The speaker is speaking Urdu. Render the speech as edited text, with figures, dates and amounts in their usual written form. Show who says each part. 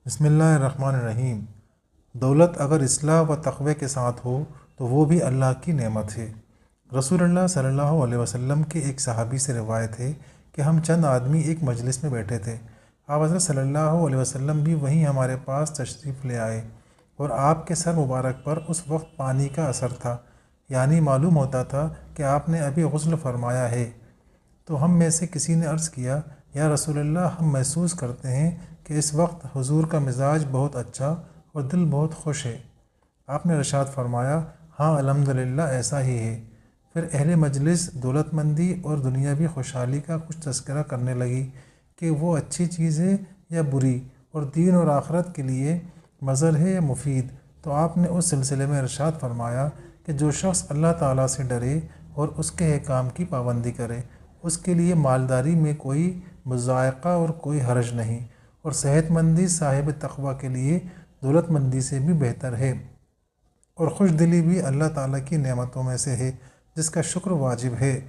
Speaker 1: بسم اللہ الرحمن الرحیم۔ دولت اگر اصلاح و تقوی کے ساتھ ہو تو وہ بھی اللہ کی نعمت ہے۔ رسول اللہ صلی اللہ علیہ وسلم کے ایک صحابی سے روایت ہے کہ ہم چند آدمی ایک مجلس میں بیٹھے تھے۔ آپ حضرت صلی اللہ علیہ وسلم بھی وہیں ہمارے پاس تشریف لے آئے اور آپ کے سر مبارک پر اس وقت پانی کا اثر تھا، یعنی معلوم ہوتا تھا کہ آپ نے ابھی غسل فرمایا ہے۔ تو ہم میں سے کسی نے عرض کیا، یا رسول اللہ، ہم محسوس کرتے ہیں کہ اس وقت حضور کا مزاج بہت اچھا اور دل بہت خوش ہے۔ آپ نے ارشاد فرمایا، ہاں الحمدللہ ایسا ہی ہے۔ پھر اہل مجلس دولت مندی اور دنیاوی خوشحالی کا کچھ تذکرہ کرنے لگی کہ وہ اچھی چیز ہے یا بری، اور دین اور آخرت کے لیے مضر ہے یا مفید۔ تو آپ نے اس سلسلے میں ارشاد فرمایا کہ جو شخص اللہ تعالیٰ سے ڈرے اور اس کے احکام کی پابندی کرے، اس کے لیے مالداری میں کوئی مضائقہ اور کوئی حرج نہیں، اور صحت مندی صاحب تقوی کے لیے دولت مندی سے بھی بہتر ہے، اور خوش دلی بھی اللہ تعالیٰ کی نعمتوں میں سے ہے جس کا شکر واجب ہے۔